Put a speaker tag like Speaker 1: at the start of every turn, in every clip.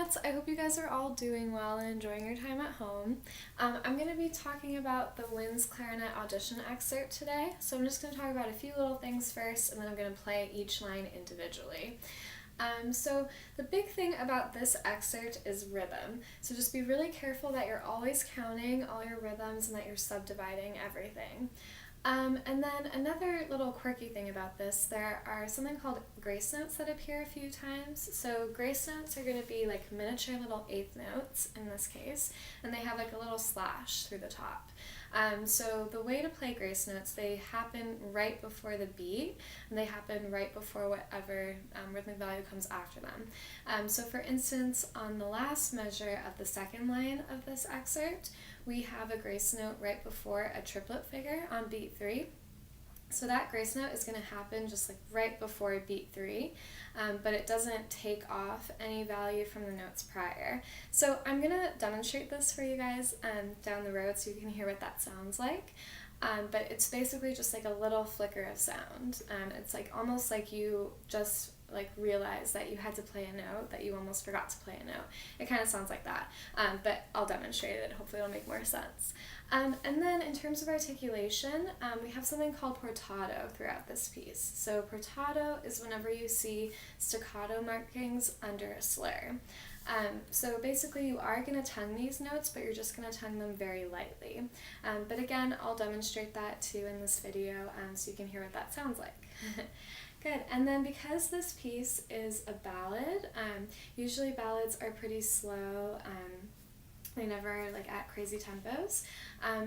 Speaker 1: Clarinets! I hope you guys are all doing well and enjoying your time at home. I'm going to be talking about the Wynn's Clarinet audition excerpt today, so I'm just going to talk about a few little things first, and then I'm going to play each line individually. So the big thing about this excerpt is rhythm, so just be really careful that you're always counting all your rhythms and that you're subdividing everything. And then another little quirky thing about this, there are something called grace notes that appear a few times. So grace notes are going to be like miniature little eighth notes in this case, and they have like a little slash through the top. So the way to play grace notes, they happen right before the beat, and they happen right before whatever rhythmic value comes after them. So for instance, on the last measure of the second line of this excerpt, we have a grace note right before a triplet figure on beat 3. So that grace note is going to happen just like right before beat 3, but it doesn't take off any value from the notes prior. So I'm going to demonstrate this for you guys down the road so you can hear what that sounds like. But it's basically just like a little flicker of sound. It's like almost like you just like realize that you had to play a note that you almost forgot to play a note. It kind of sounds like that, but I'll demonstrate it. Hopefully it'll make more sense. And then in terms of articulation, we have something called portato throughout this piece. So portato is whenever you see staccato markings under a slur. So basically you are going to tongue these notes, but you're just going to tongue them very lightly. But again, I'll demonstrate that too in this video so you can hear what that sounds like. Good, and then because this piece is a ballad, usually ballads are pretty slow, they never like at crazy tempos,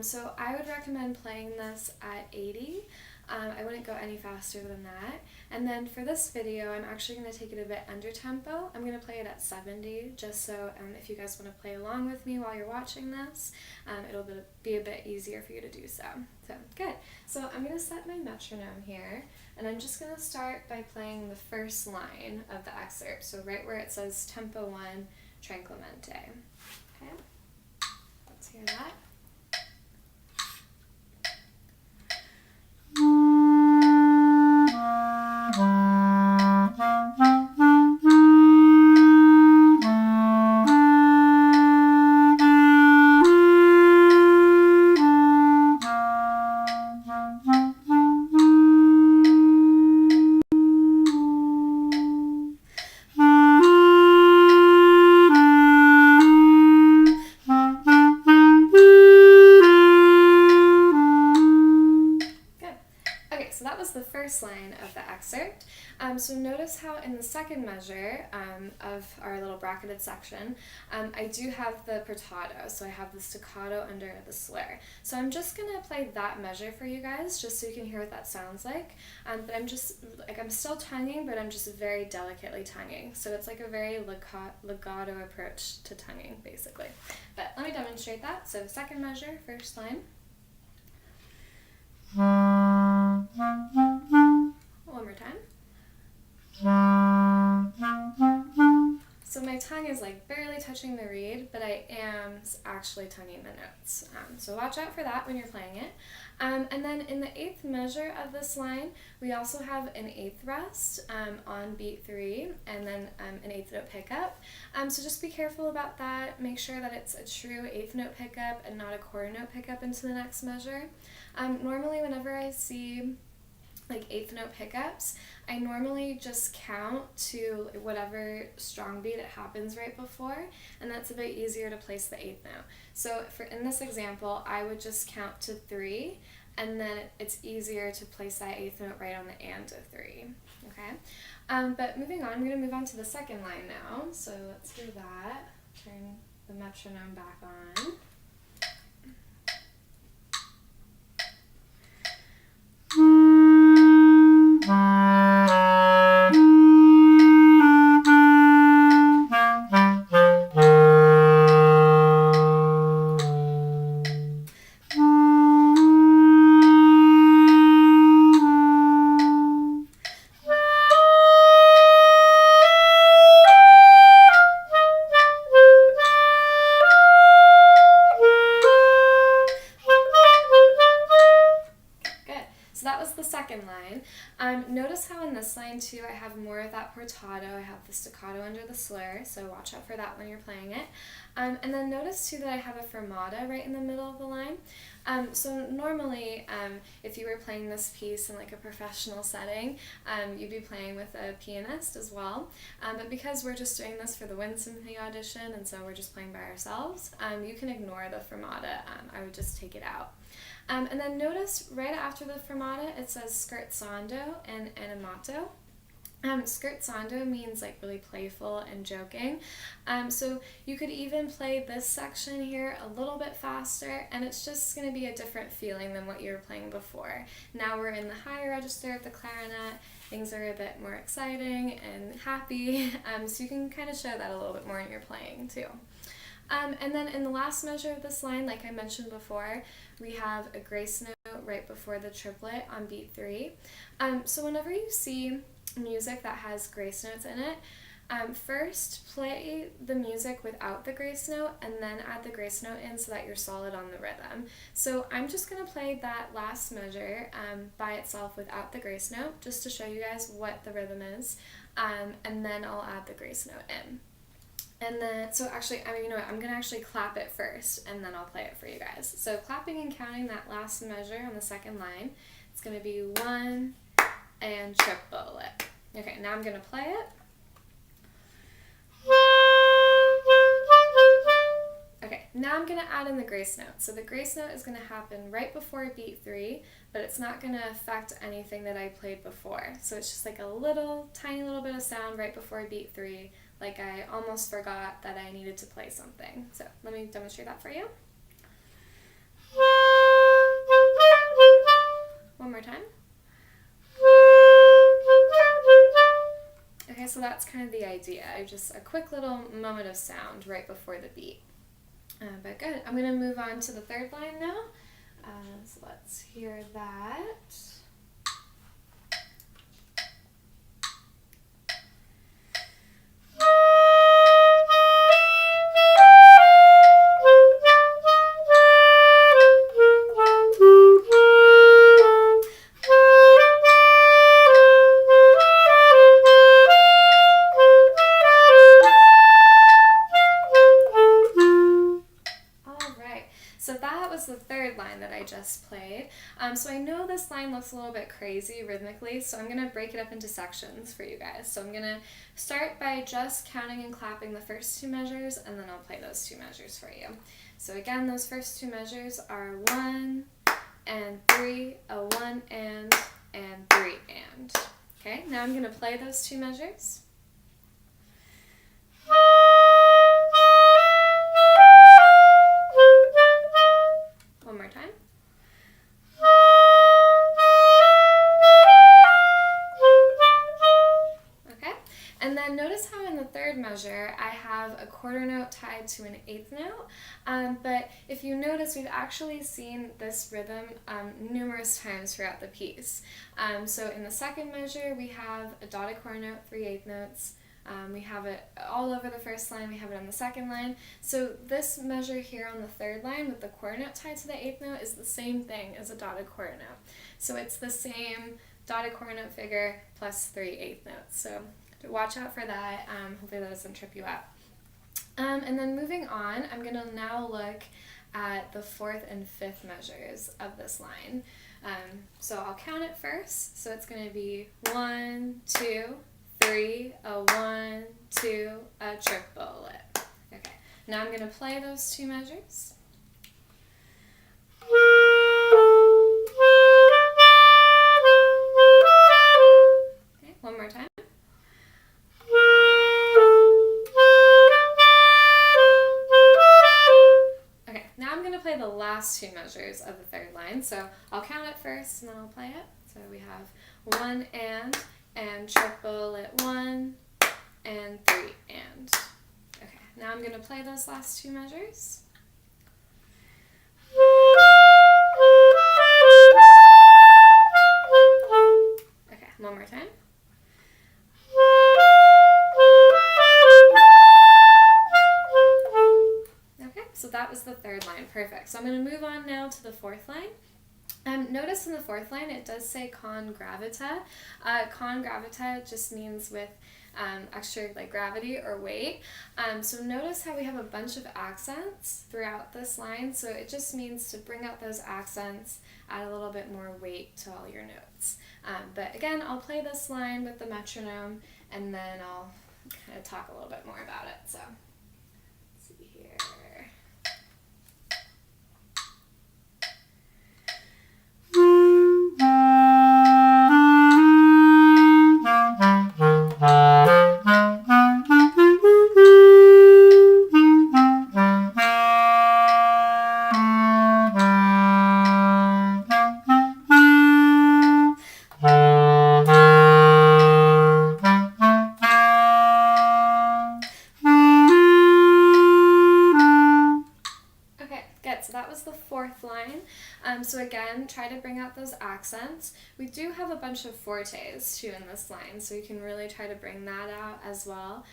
Speaker 1: so I would recommend playing this at 80. I wouldn't go any faster than that. And then for this video, I'm actually going to take it a bit under tempo. I'm going to play it at 70, just so if you guys want to play along with me while you're watching this, it'll be a bit easier for you to do so. So, good. So I'm going to set my metronome here, and I'm just going to start by playing the first line of the excerpt, so right where it says tempo 1, tranquillamente. Okay? Let's hear that. The first line of the excerpt. So notice how in the second measure of our little bracketed section, I do have the portato, so I have the staccato under the slur. So I'm just going to play that measure for you guys, just so you can hear what that sounds like. But I'm still tonguing, but I'm just very delicately tonguing. So it's like a very legato approach to tonguing, basically. But let me demonstrate that. So second measure, first line. One more time. So my tongue is like barely touching the reed, but I am actually tonguing the notes. So watch out for that when you're playing it. And then in the eighth measure of this line, we also have an eighth rest on beat 3, and then an eighth note pickup. So just be careful about that. Make sure that it's a true eighth note pickup and not a quarter note pickup into the next measure. Normally whenever I see like eighth note pickups, I normally just count to whatever strong beat it happens right before, and that's a bit easier to place the eighth note. So in this example, I would just count to 3, and then it's easier to place that eighth note right on the and of 3. Okay, but moving on, we're going to move on to the second line now. So let's do that. Turn the metronome back on. So that was the second line. Notice how in this line too I have more of that portato, I have the staccato under the slur, so watch out for that when you're playing it. And then notice too that I have a fermata right in the middle of the line. So normally if you were playing this piece in like a professional setting, you'd be playing with a pianist as well. But because we're just doing this for the Wind Symphony audition and so we're just playing by ourselves, you can ignore the fermata. I would just take it out. And then notice right after the fermata it says scherzando and animato. Scherzando means like really playful and joking. So you could even play this section here a little bit faster and it's just going to be a different feeling than what you were playing before. Now we're in the higher register of the clarinet, things are a bit more exciting and happy, so you can kind of show that a little bit more in your playing too. And then in the last measure of this line, like I mentioned before, we have a grace note right before the triplet on beat 3. So whenever you see music that has grace notes in it, first play the music without the grace note and then add the grace note in so that you're solid on the rhythm. So I'm just going to play that last measure by itself without the grace note just to show you guys what the rhythm is, and then I'll add the grace note in. And then, so actually, you know what, I'm going to actually clap it first, and then I'll play it for you guys. So clapping and counting that last measure on the second line, it's going to be 1 and triple it. Okay, now I'm going to play it. Okay, now I'm going to add in the grace note. So the grace note is going to happen right before beat 3, but it's not going to affect anything that I played before. So it's just like a little, tiny little bit of sound right before beat 3, like I almost forgot that I needed to play something. So let me demonstrate that for you. One more time. Okay, so that's kind of the idea. Just a quick little moment of sound right before the beat. But good. I'm going to move on to the third line now. So let's hear that. So that was the third line that I just played. So I know this line looks a little bit crazy rhythmically, so I'm going to break it up into sections for you guys. So I'm going to start by just counting and clapping the first 2 measures, and then I'll play those 2 measures for you. So again, those first 2 measures are 1 and 3, a 1 and 3 and. Okay, now I'm going to play those 2 measures. One more time. Okay, and then notice how in the third measure I have a quarter note tied to an 8th note, but if you notice we've actually seen this rhythm numerous times throughout the piece. So in the second measure we have a dotted quarter note, 3 8th notes. We have it all over the first line, we have it on the second line. So this measure here on the third line with the quarter note tied to the 8th note is the same thing as a dotted quarter note. So it's the same dotted quarter note figure plus 3 8th notes. So watch out for that. Hopefully that doesn't trip you up. And then moving on, I'm going to now look at the 4th and 5th measures of this line. So I'll count it first. So it's going to be 1, 2, 3, a 1, 2, a triplet. Okay, now I'm going to play those 2 measures. Okay, one more time. Okay, now I'm going to play the last 2 measures of the third line. So I'll count it first and then I'll play it. So we have 1 and triplet 1 and 3 and. Okay, now I'm going to play those last 2 measures. Okay, one more time. Okay, so that was the third line. Perfect. So I'm going to move on now to the 4th line. Notice in the fourth line it does say con gravita. Con gravita just means with extra like gravity or weight. So notice how we have a bunch of accents throughout this line. So it just means to bring out those accents, add a little bit more weight to all your notes. But again, I'll play this line with the metronome and then I'll kind of talk a little bit more about it. So let's see here. So that was the fourth line. So again, try to bring out those accents. We do have a bunch of fortes too in this line, so you can really try to bring that out as well.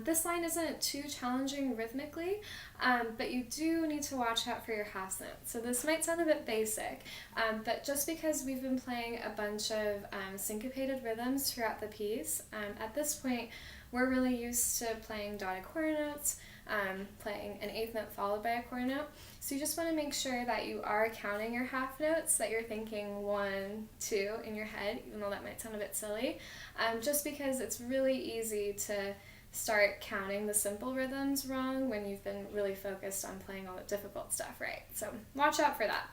Speaker 1: This line isn't too challenging rhythmically, but you do need to watch out for your half notes. So this might sound a bit basic, but just because we've been playing a bunch of syncopated rhythms throughout the piece, at this point we're really used to playing dotted quarter notes, playing an eighth note followed by a quarter note. So you just want to make sure that you are counting your half notes, that you're thinking 1, 2 in your head, even though that might sound a bit silly, just because it's really easy to start counting the simple rhythms wrong when you've been really focused on playing all the difficult stuff right. So watch out for that.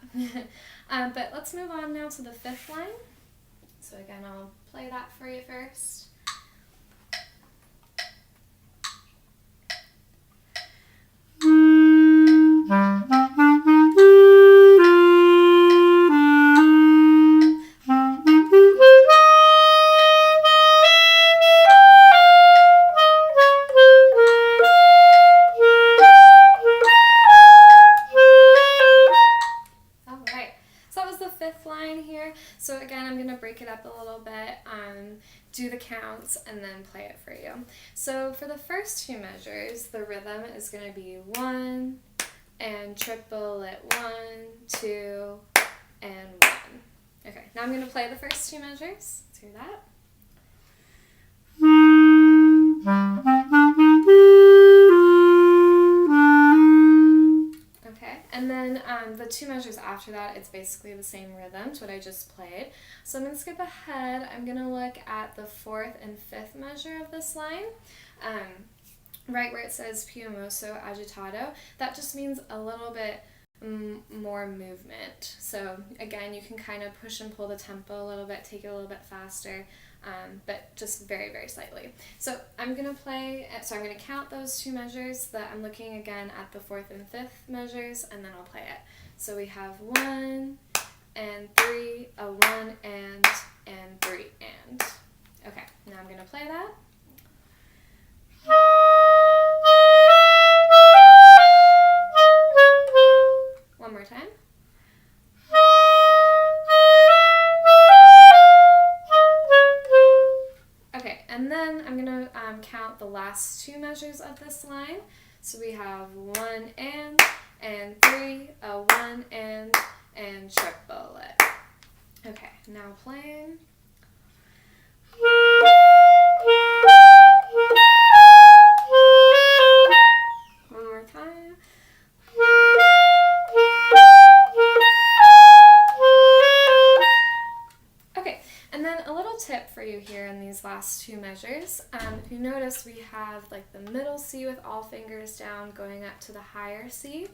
Speaker 1: But let's move on now to the fifth line. So again, I'll play that for you first. So again, I'm going to break it up a little bit, do the counts, and then play it for you. So for the first two measures, the rhythm is going to be 1 and triple it 1, 2, and 1. Okay, now I'm going to play the first two measures. Let's hear that. And then the two measures after that, it's basically the same rhythm to what I just played. So I'm going to skip ahead. I'm going to look at the fourth and fifth measure of this line. Right where it says più mosso agitato, that just means a little bit more movement. So again, you can kind of push and pull the tempo a little bit, take it a little bit faster, but just very, very slightly. So I'm going to count those two measures. That I'm looking again at the fourth and fifth measures, and then I'll play it. So we have 1 and 3, a 1 and 3 and. Okay, now I'm going to play that. One more time. Okay, and then I'm going to count the last two measures of this line. So we have 1 and 3, a 1 and triple it. Okay, now playing. One more time. Okay, and then a little tip for you here in these last two measures. If you notice, we have like the middle C with all fingers down going up to the higher C.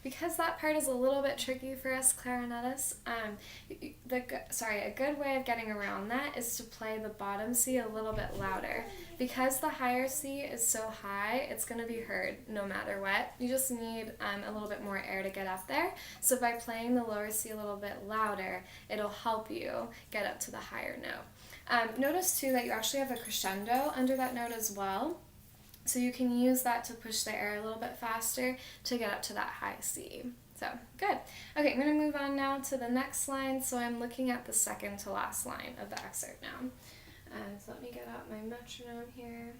Speaker 1: Because that part is a little bit tricky for us clarinetists, a good way of getting around that is to play the bottom C a little bit louder. Because the higher C is so high, it's going to be heard no matter what. You just need a little bit more air to get up there. So by playing the lower C a little bit louder, it'll help you get up to the higher note. Notice too that you actually have a crescendo under that note as well. So you can use that to push the air a little bit faster to get up to that high C. So, good. Okay, I'm going to move on now to the next line. So I'm looking at the second to last line of the excerpt now. So let me get out my metronome here.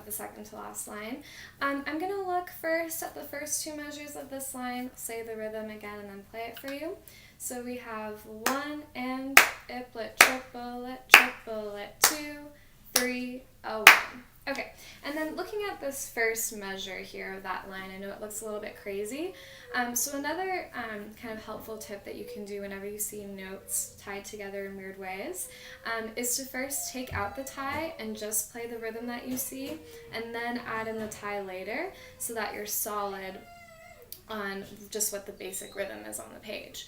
Speaker 1: the second to last line. I'm going to look first at the first two measures of this line, say the rhythm again, and then play it for you. So we have 1 and iplet, triplet, triplet, 2, 3, a 1. Okay, and then looking at this first measure here of that line, I know it looks a little bit crazy. So another kind of helpful tip that you can do whenever you see notes tied together in weird ways is to first take out the tie and just play the rhythm that you see, and then add in the tie later so that you're solid on just what the basic rhythm is on the page.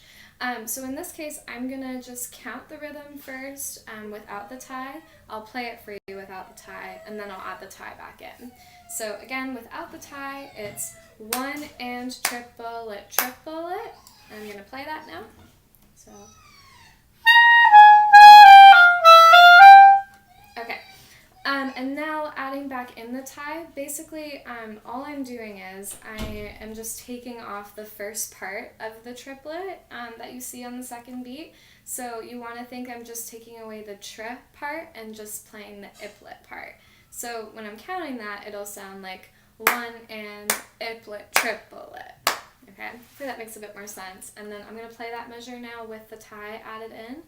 Speaker 1: So in this case, I'm going to just count the rhythm first without the tie. I'll play it for you without the tie, and then I'll add the tie back in. So again, without the tie, it's 1 and triplet, triplet. I'm going to play that now. So, okay. And now adding back in the tie, basically all I'm doing is I am just taking off the first part of the triplet that you see on the second beat. So you want to think I'm just taking away the tri part and just playing the iplet part. So when I'm counting that, it'll sound like 1 and iplet, triplet. Okay, hopefully that makes a bit more sense. And then I'm going to play that measure now with the tie added in.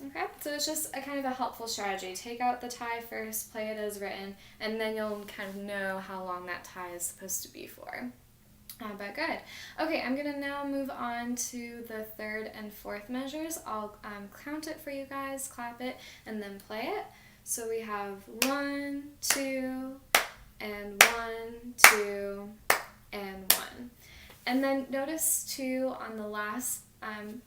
Speaker 1: Okay, so it's just a kind of a helpful strategy. Take out the tie first, play it as written, and then you'll kind of know how long that tie is supposed to be for. But good. Okay, I'm going to now move on to the third and fourth measures. I'll count it for you guys, clap it, and then play it. So we have 1, 2, and 1, 2, and 1. And then notice too on the last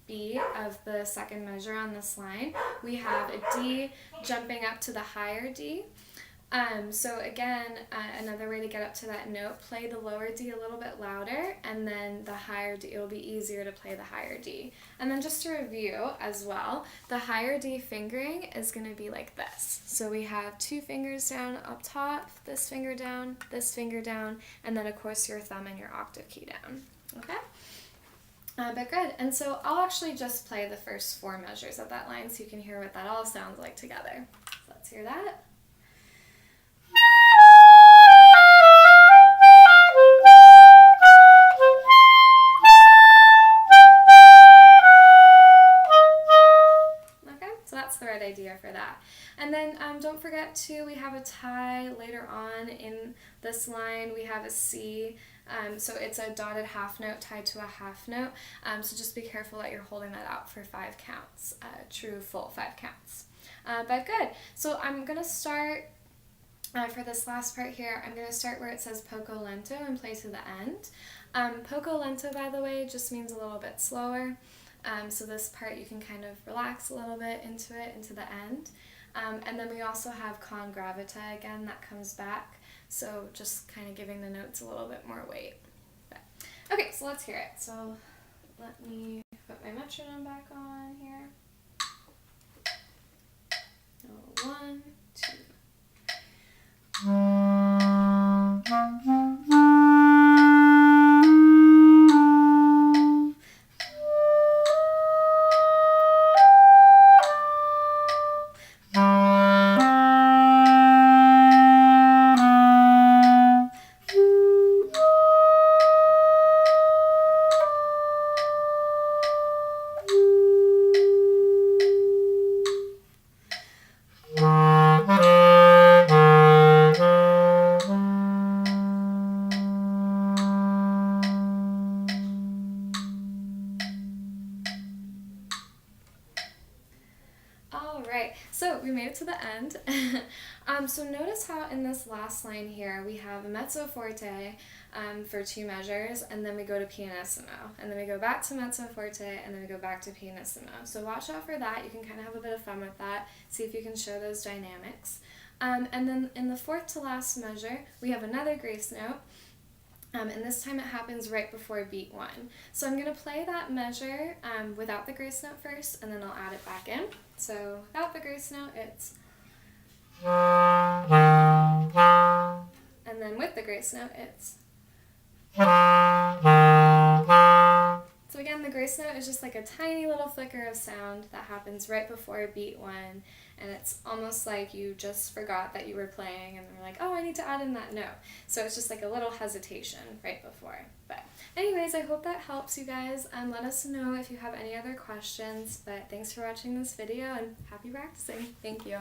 Speaker 1: B of the second measure on this line, we have a D jumping up to the higher D. So again, another way to get up to that note, play the lower D a little bit louder, and then the higher D, it'll be easier to play the higher D. And then just to review as well, the higher D fingering is going to be like this. So we have 2 fingers down up top, this finger down, and then of course your thumb and your octave key down. Okay? But good. And so I'll actually just play the first 4 measures of that line so you can hear what that all sounds like together. So let's hear that. Okay, so that's the right idea for that. And then don't forget too, we have a tie later on in this line. We have a C. So it's a dotted half note tied to a half note. So just be careful that you're holding that out for 5 counts, true full 5 counts. But good. So I'm going to start, for this last part here, I'm going to start where it says poco lento and play to the end. Poco lento, by the way, just means a little bit slower. So this part you can kind of relax a little bit into it, into the end. And then we also have con gravita again, that comes back. So just kind of giving the notes a little bit more weight. But, okay, so let's hear it. So let me put my metronome back on here. So 1, 2. So we made it to the end. So notice how in this last line here we have a mezzo forte for 2 measures, and then we go to pianissimo, and then we go back to mezzo forte, and then we go back to pianissimo. So watch out for that. You can kind of have a bit of fun with that. See if you can show those dynamics. And then in the 4th to last measure, we have another grace note. And this time it happens right before beat 1. So I'm going to play that measure without the grace note first, and then I'll add it back in. So without the grace note, it's... And then with the grace note, it's... So again, the a grace note is just like a tiny little flicker of sound that happens right before beat 1, and it's almost like you just forgot that you were playing and were like, oh, I need to add in that note. So it's just like a little hesitation right before. But anyways, I hope that helps you guys, and let us know if you have any other questions. But thanks for watching this video, and happy practicing. Thank you.